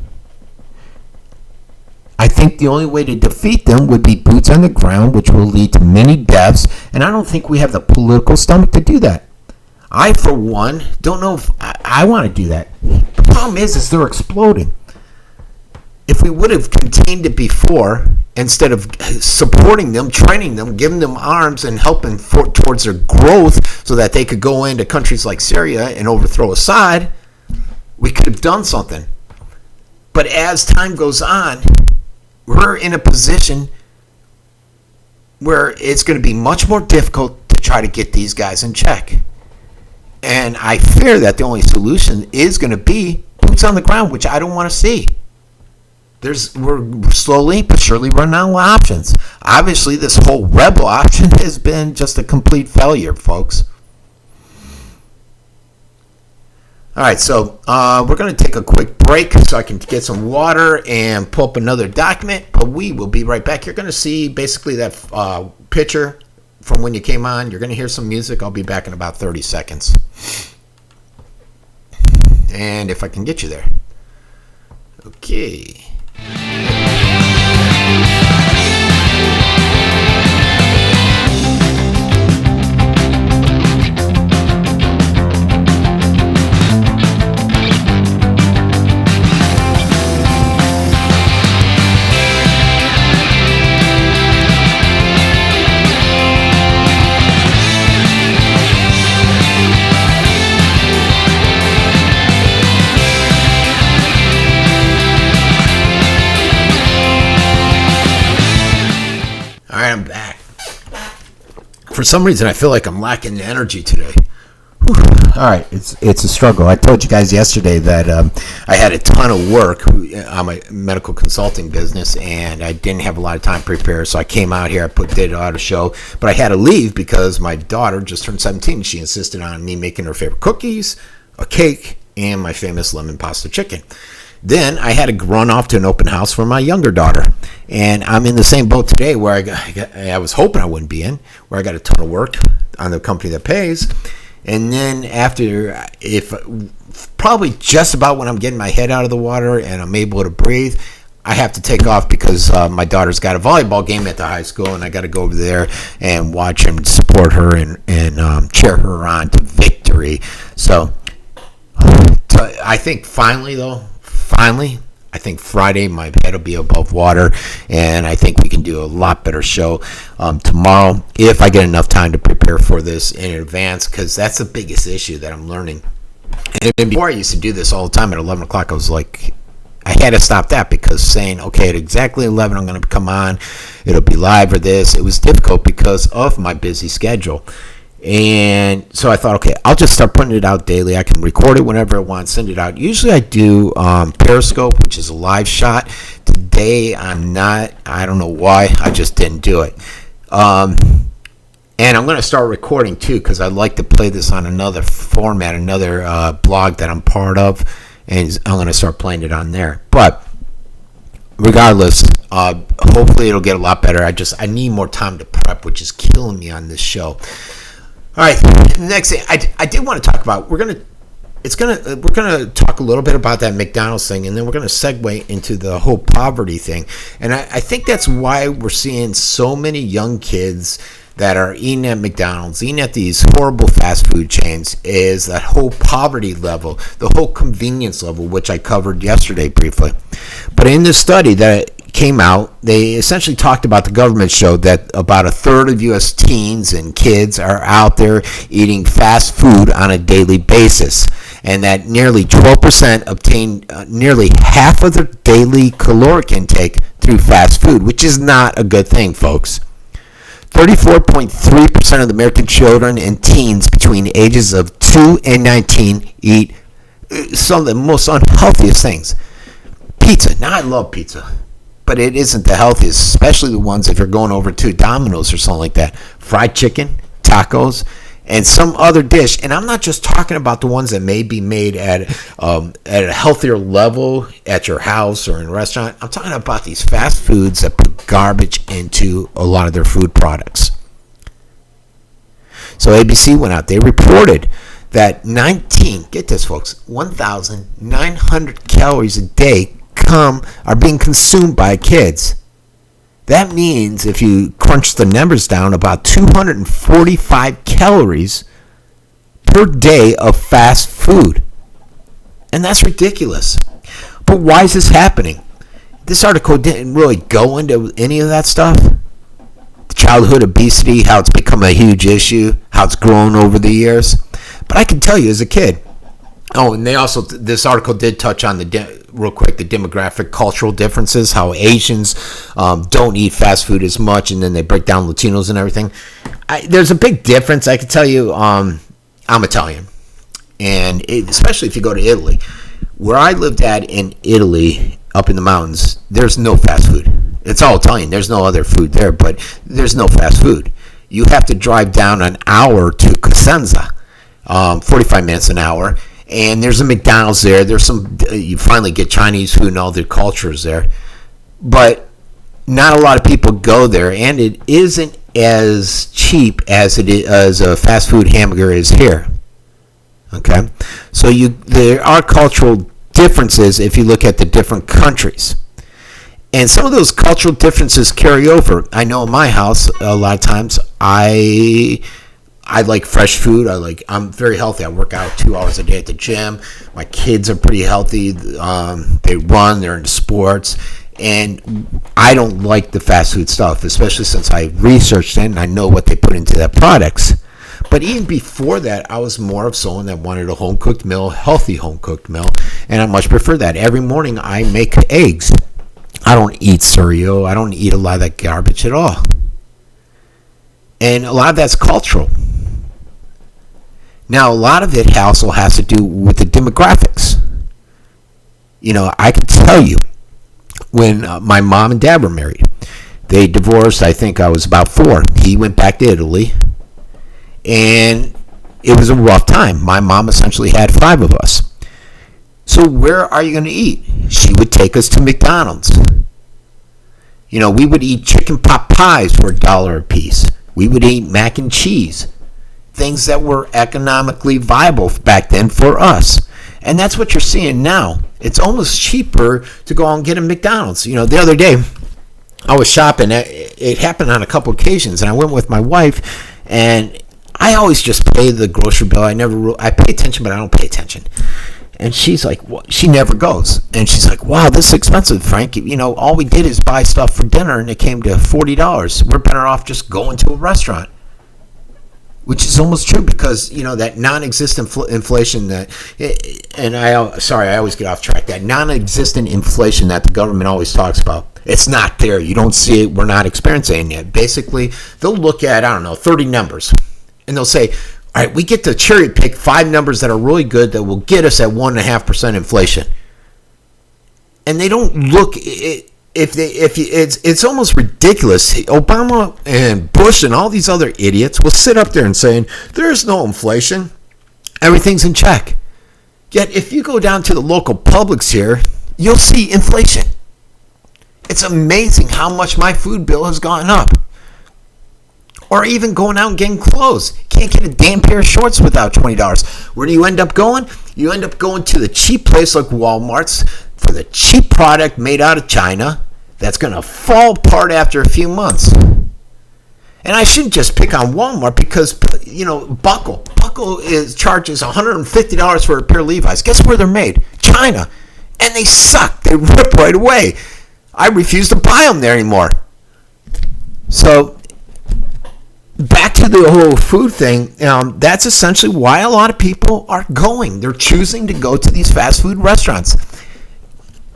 Speaker 1: I think the only way to defeat them would be boots on the ground, which will lead to many deaths, and I don't think we have the political stomach to do that. I, for one, don't know if I want to do that. The problem is they're exploding. If we would have contained it before, instead of supporting them, training them, giving them arms, and helping towards their growth so that they could go into countries like Syria and overthrow Assad, we could have done something. But as time goes on, we're in a position where it's going to be much more difficult to try to get these guys in check. And I fear that the only solution is going to be boots on the ground, which I don't want to see. We're slowly but surely running out of options. Obviously, this whole rebel option has been just a complete failure, folks. All right, so we're going to take a quick break so I can get some water and pull up another document, but we will be right back. You're going to see basically that picture from when you came on. You're going to hear some music. I'll be back in about 30 seconds. And if I can get you there. Okay. I'm back. For some reason, I feel like I'm lacking energy today. Whew. All right, it's a struggle. I told you guys yesterday that I had a ton of work on my medical consulting business, and I didn't have a lot of time to prepare. So I came out here, did an auto show, but I had to leave because my daughter just turned 17. She insisted on me making her favorite cookies, a cake, and my famous lemon pasta chicken. Then I had to run off to an open house for my younger daughter. And I'm in the same boat today where I was hoping I wouldn't be in, where I got a ton of work on the company that pays. And then after, probably just about when I'm getting my head out of the water and I'm able to breathe, I have to take off because my daughter's got a volleyball game at the high school, and I got to go over there and watch and support her and cheer her on to victory. So I think finally, I think Friday my head will be above water, and I think we can do a lot better show tomorrow if I get enough time to prepare for this in advance, because that's the biggest issue that I'm learning. And before I used to do this all the time at 11 o'clock, I was like, I had to stop that, because saying, okay, at exactly 11 I'm going to come on, it'll be live or this, it was difficult because of my busy schedule. And so I thought, okay, I'll just start putting it out daily. I can record it whenever I want, send it out. Usually I do Periscope, which is a live shot. Today I'm not. I don't know why. I just didn't do it. And I'm going to start recording too, because I'd like to play this on another format, another blog that I'm part of. And I'm going to start playing it on there. But regardless, hopefully it'll get a lot better. I need more time to prep, which is killing me on this show. All right, next thing I did want to talk about, we're gonna talk a little bit about that McDonald's thing, and then we're gonna segue into the whole poverty thing. And I think that's why we're seeing so many young kids that are eating at McDonald's, eating at these horrible fast food chains, is that whole poverty level, the whole convenience level, which I covered yesterday briefly. But in this study that came out, they essentially talked about, the government showed that about a third of U.S. teens and kids are out there eating fast food on a daily basis, and that nearly 12% obtain nearly half of their daily caloric intake through fast food, which is not a good thing, folks. 34.3% of the American children and teens between the ages of 2 and 19 eat some of the most unhealthiest things. Pizza. Now, I love pizza, but it isn't the healthiest, especially the ones if you're going over to Domino's or something like that. Fried chicken, tacos, and some other dish. And I'm not just talking about the ones that may be made at a healthier level at your house or in a restaurant. I'm talking about these fast foods that put garbage into a lot of their food products. So ABC went out. They reported that get this folks, 1,900 calories a day are being consumed by kids. That means, if you crunch the numbers down, about 245 calories per day of fast food. And that's ridiculous. But why is this happening? This article didn't really go into any of that stuff. Childhood obesity, how it's become a huge issue, how it's grown over the years. But I can tell you, as a kid, and this article did touch on real quick, the demographic, cultural differences, how Asians don't eat fast food as much, and then they break down Latinos and everything. There's a big difference. I can tell you, I'm Italian, and especially if you go to Italy. Where I lived at in Italy, up in the mountains, there's no fast food. It's all Italian. There's no other food there, but there's no fast food. You have to drive down an hour to Cosenza, 45 minutes an hour. And there's a McDonald's there. There's you finally get Chinese food and all their cultures there. But not a lot of people go there, and it isn't as cheap as a fast food hamburger is here. Okay? So there are cultural differences if you look at the different countries. And some of those cultural differences carry over. I know in my house, a lot of times, I like fresh food. I'm very healthy. I work out 2 hours a day at the gym. My kids are pretty healthy. They run. They're into sports. And I don't like the fast food stuff, especially since I researched it and I know what they put into their products. But even before that, I was more of someone that wanted a home-cooked meal, healthy home-cooked meal, and I much prefer that. Every morning I make eggs. I don't eat cereal. I don't eat a lot of that garbage at all. And a lot of that's cultural. Now, a lot of it also has to do with the demographics. I can tell you, when my mom and dad were married, they divorced, I think I was about 4. He went back to Italy, and it was a rough time. My mom essentially had 5 of us. So where are you going to eat? She would take us to McDonald's. We would eat chicken pot pies for $1 a piece. We would eat mac and cheese. Things that were economically viable back then for us. And that's what you're seeing now. It's almost cheaper to go out and get a McDonald's. The other day, I was shopping. It happened on a couple occasions, and I went with my wife, and I always just pay the grocery bill. I pay attention, but I don't pay attention. And she's like, what? She never goes. And she's like, wow, this is expensive, Frank. All we did is buy stuff for dinner, and it came to $40. We're better off just going to a restaurant. Which is almost true because, that non-existent inflation I always get off track. That non-existent inflation that the government always talks about, it's not there. You don't see it. We're not experiencing it. Basically, they'll look at, 30 numbers, and they'll say, all right, we get to cherry pick 5 numbers that are really good that will get us at 1.5% inflation. And they don't look it's almost ridiculous. Obama and Bush and all these other idiots will sit up there and saying there's no inflation, everything's in check. Yet if you go down to the local Publix here, you'll see inflation. It's amazing how much my food bill has gone up. Or even going out and getting clothes. Can't get a damn pair of shorts without $20. Where do you end up going? You end up going to the cheap place like Walmart's for the cheap product made out of China that's going to fall apart after a few months. And I shouldn't just pick on Walmart because, Buckle charges $150 for a pair of Levi's. Guess where they're made? China. And they suck. They rip right away. I refuse to buy them there anymore. So, back to the whole food thing, that's essentially why a lot of people are going. They're choosing to go to these fast food restaurants.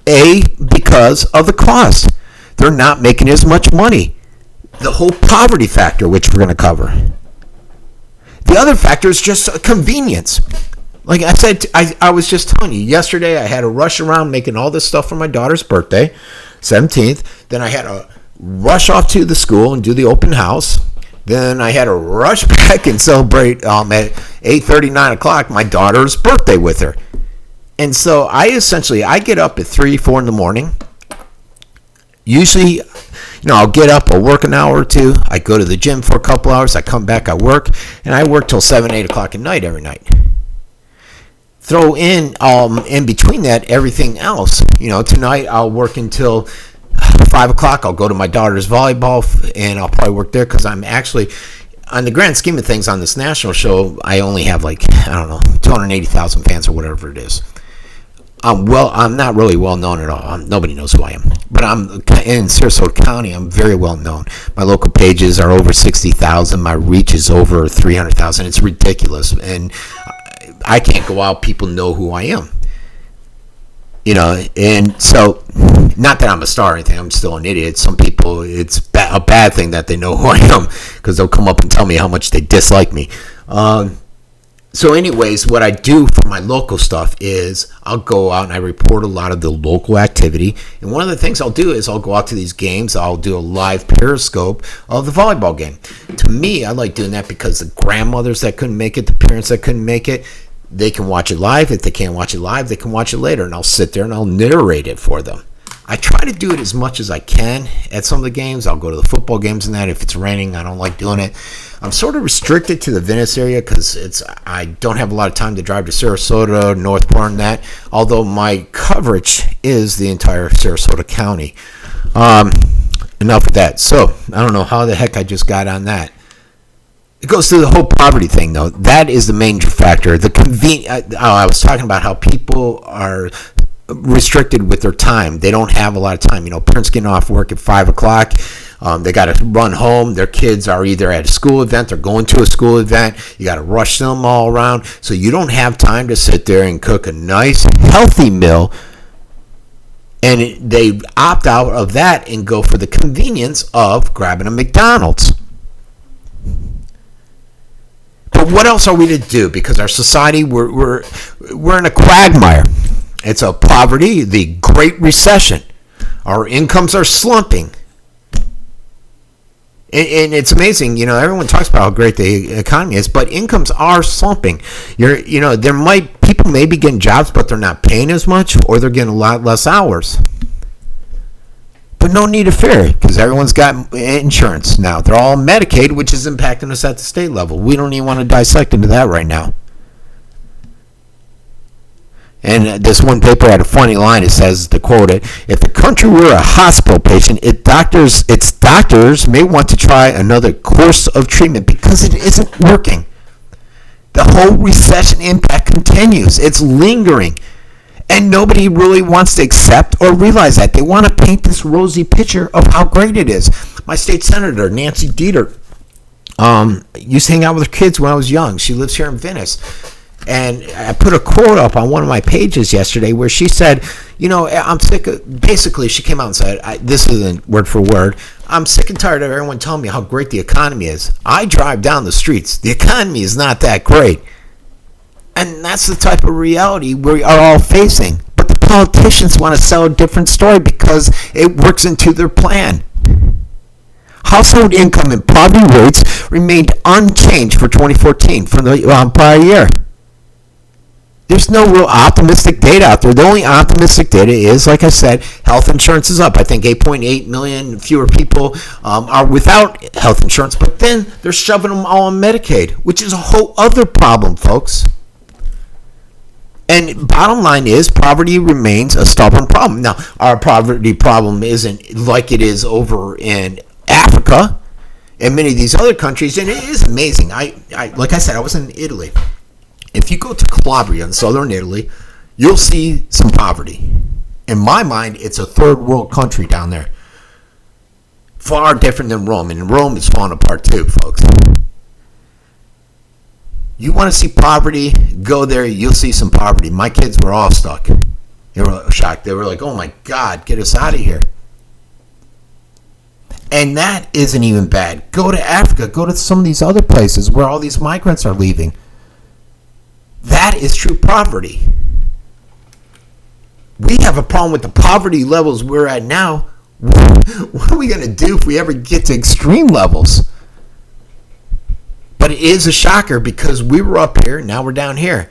Speaker 1: Because of the cost. They're not making as much money. The whole poverty factor, which we're going to cover. The other factor is just convenience. Like I said, I was just telling you, yesterday I had to rush around making all this stuff for my daughter's birthday, 17th. Then I had to rush off to the school and do the open house. Then I had to rush back and celebrate at 8:30, 9 o'clock my daughter's birthday with her. And so I get up at 3, 4 in the morning. Usually, I'll get up, I'll work an hour or two. I go to the gym for a couple hours. I come back, I work. And I work till 7, 8 o'clock at night every night. Throw in between that, everything else. Tonight I'll work until 5 o'clock. I'll go to my daughter's volleyball, and I'll probably work there because I'm actually, on the grand scheme of things, on this national show, I only have 280,000 fans or whatever it is. I'm not really well known at all. Nobody knows who I am. But I'm in Sarasota County. I'm very well known. My local pages are over 60,000. My reach is over 300,000. It's ridiculous. And I can't go out. People know who I am. And so, not that I'm a star or anything. I'm still an idiot. Some people, it's a bad thing that they know who I am because they'll come up and tell me how much they dislike me. So anyways, what I do for my local stuff is I'll go out and I report a lot of the local activity. And one of the things I'll do is I'll go out to these games. I'll do a live periscope of the volleyball game. To me, I like doing that because the grandmothers that couldn't make it, the parents that couldn't make it, they can watch it live. If they can't watch it live, they can watch it later. And I'll sit there and I'll narrate it for them. I try to do it as much as I can at some of the games. I'll go to the football games and that. If it's raining, I don't like doing it. I'm sort of restricted to the Venice area because I don't have a lot of time to drive to Sarasota, Northport, and that. Although my coverage is the entire Sarasota County. Enough of that. So I don't know how the heck I just got on that. It goes to the whole poverty thing, though. That is the main factor. I was talking about how people are restricted with their time. They don't have a lot of time. Parents getting off work at 5 o'clock. They got to run home. Their kids are either at a school event or going to a school event. You got to rush them all around. So you don't have time to sit there and cook a nice, healthy meal. And they opt out of that and go for the convenience of grabbing a McDonald's. But what else are we to do? Because our society, we're in a quagmire. It's a poverty, the Great Recession. Our incomes are slumping. And it's amazing, everyone talks about how great the economy is, but incomes are slumping. People may be getting jobs, but they're not paying as much, or they're getting a lot less hours. But no need to fear, because everyone's got insurance now. They're all Medicaid, which is impacting us at the state level. We don't even want to dissect into that right now. And this one paper had a funny line. It says, to quote it, if the country were a hospital patient, its doctors may want to try another course of treatment because it isn't working. The whole recession impact continues. It's lingering. And nobody really wants to accept or realize that. They want to paint this rosy picture of how great it is. My state senator, Nancy Dieter, used to hang out with her kids when I was young. She lives here in Venice. And I put a quote up on one of my pages yesterday where she said, I'm sick of, basically she came out and said, this isn't word for word, I'm sick and tired of everyone telling me how great the economy is. I drive down the streets. The economy is not that great. And that's the type of reality we are all facing. But the politicians want to sell a different story because it works into their plan. Household income and poverty rates remained unchanged for 2014 from the prior year. There's no real optimistic data out there. The only optimistic data is, like I said, health insurance is up. I think 8.8 million fewer people are without health insurance, but then they're shoving them all on Medicaid, which is a whole other problem, folks. And bottom line is, poverty remains a stubborn problem. Now, our poverty problem isn't like it is over in Africa and many of these other countries, and it is amazing. Like I said, I was in Italy. If you go to Calabria in southern Italy, you'll see some poverty. In my mind, it's a third world country down there. Far different than Rome, and Rome is falling apart too, folks. You want to see poverty, go there, you'll see some poverty. My kids were all stuck. They were shocked. They were like, oh my God, get us out of here. And that isn't even bad. Go to Africa. Go to some of these other places where all these migrants are leaving. That is true poverty. We have a problem with the poverty levels we're at now. What are we going to do if we ever get to extreme levels? But it is a shocker because we were up here, now we're down here.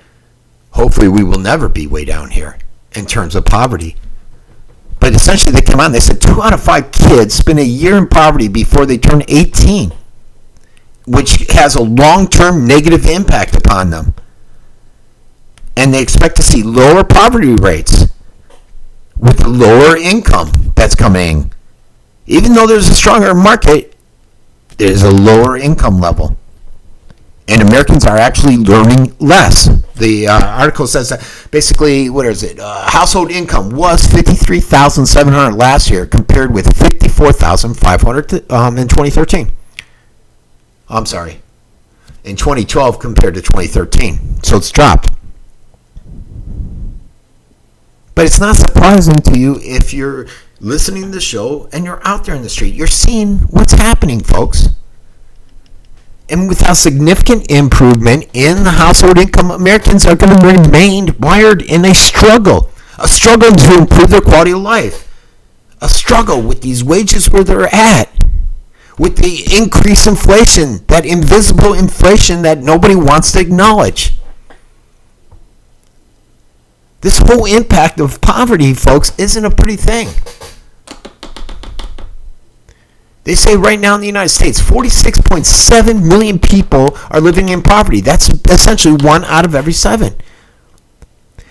Speaker 1: Hopefully we will never be way down here in terms of poverty. But essentially they came out and they said 2 out of 5 kids spend a year in poverty before they turn 18, which has a long-term negative impact upon them. And they expect to see lower poverty rates with the lower income that's coming. Even though there's a stronger market, there's a lower income level. And Americans are actually learning less. The article says that basically, household income was $53,700 last year compared with $54,500 in 2013. I'm sorry, in 2012 compared to 2013. So it's dropped. But it's not surprising to you if you're listening to the show and you're out there in the street. You're seeing what's happening, folks. And without significant improvement in the household income, Americans are going to remain mired in a struggle to improve their quality of life, a struggle with these wages where they're at, with the increased inflation, that invisible inflation that nobody wants to acknowledge. This whole impact of poverty, folks, isn't a pretty thing. They say right now in the United States, 46.7 million people are living in poverty. That's essentially 1 out of every 7.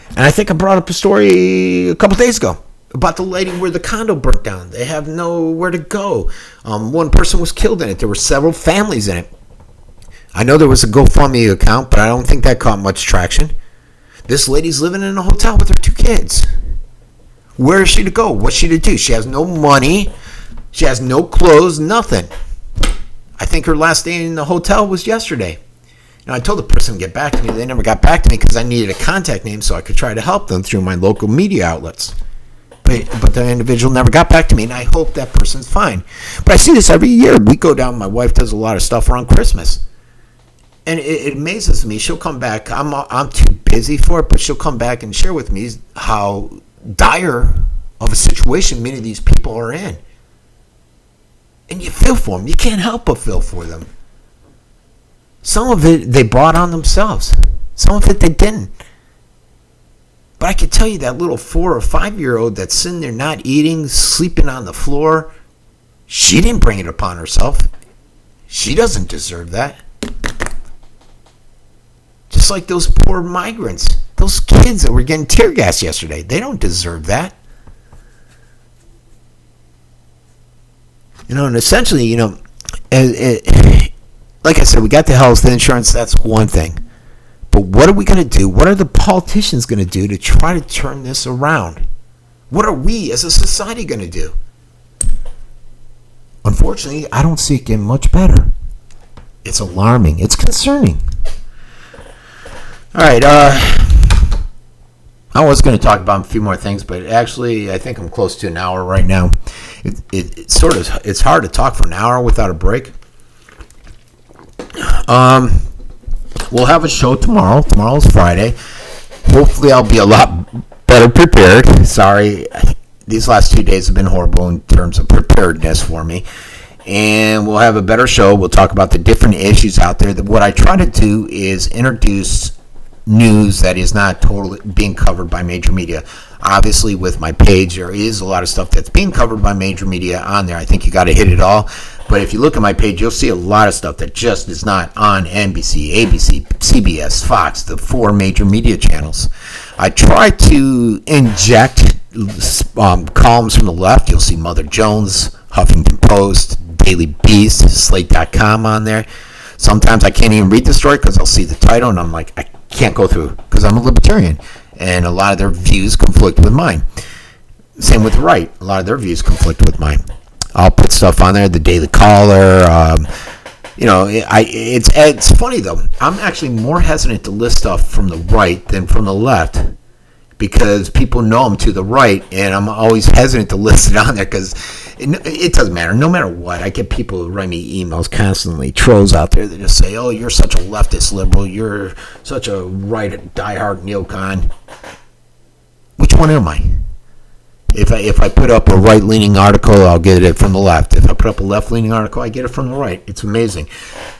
Speaker 1: And I think I brought up a story a couple days ago about the lady where the condo burnt down. They have nowhere to go. One person was killed in it. There were several families in it. I know there was a GoFundMe account, but I don't think that caught much traction. This lady's living in a hotel with her 2 kids. Where is she to go? What's she to do? She has no money. She has no clothes, nothing. I think her last day in the hotel was yesterday. I told the person to get back to me. They never got back to me because I needed a contact name so I could try to help them through my local media outlets. But the individual never got back to me, and I hope that person's fine. But I see this every year. We go down. My wife does a lot of stuff around Christmas. And it amazes me. She'll come back. I'm too busy for it, but she'll come back and share with me how dire of a situation many of these people are in. And you feel for them. You can't help but feel for them. Some of it they brought on themselves. Some of it they didn't. But I can tell you that little 4 or 5-year-old that's sitting there not eating, sleeping on the floor, she didn't bring it upon herself. She doesn't deserve that. Just like those poor migrants, those kids that were getting tear gas yesterday, they don't deserve that. And essentially, like I said, we got the health insurance, that's one thing. But what are we going to do? What are the politicians going to do to try to turn this around? What are we as a society going to do? Unfortunately, I don't see it getting much better. It's alarming. It's concerning. All right. I was going to talk about a few more things, but actually, I think I'm close to an hour right now. It's hard to talk for an hour without a break. We'll have a show tomorrow. Tomorrow's Friday. Hopefully, I'll be a lot better prepared. Sorry, these last 2 days have been horrible in terms of preparedness for me. And we'll have a better show. We'll talk about the different issues out there. What I try to do is introduce news that is not totally being covered by major media. Obviously, with my page, there is a lot of stuff that's being covered by major media on there. I think you got to hit it all. But if you look at my page, you'll see a lot of stuff that just is not on NBC, ABC, CBS, Fox, the 4 major media channels. I try to inject columns from the left. You'll see Mother Jones, Huffington Post, Daily Beast, Slate.com on there. Sometimes I can't even read the story because I'll see the title and I'm like, I can't go through because I'm a libertarian. And a lot of their views conflict with mine. Same with the right. A lot of their views conflict with mine. I'll put stuff on there, the Daily Caller. It's funny, though. I'm actually more hesitant to list stuff from the right than from the left because people know I'm to the right, and I'm always hesitant to list it on there because it doesn't matter. No matter what, I get people who write me emails constantly, trolls out there that just say, oh, you're such a leftist liberal. You're such a right diehard neocon. Which one am I? If I put up a right-leaning article, I'll get it from the left. If I put up a left-leaning article, I get it from the right. It's amazing.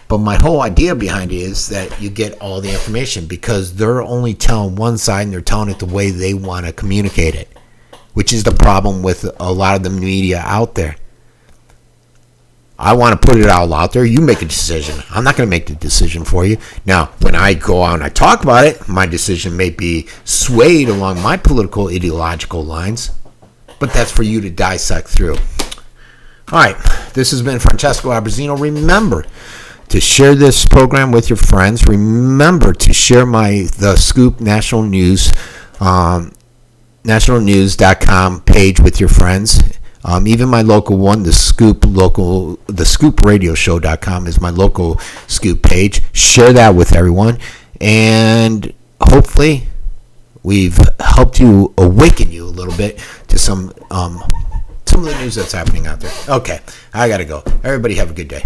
Speaker 1: But my whole idea behind it is that you get all the information because they're only telling one side and they're telling it the way they want to communicate it, which is the problem with a lot of the media out there. I want to put it all out there. You make a decision. I'm not going to make the decision for you. Now, when I go out and I talk about it, my decision may be swayed along my political ideological lines. But that's for you to dissect through. All right, this has been Francesco Abbruzzino. Remember to share this program with your friends. Remember to share the Scoop National News, nationalnews.com page with your friends. Even my local one, the ScoopRadioShow.com is my local Scoop page. Share that with everyone, and hopefully we've helped you awaken you a little bit to some of the news that's happening out there. Okay, I gotta go. Everybody have a good day.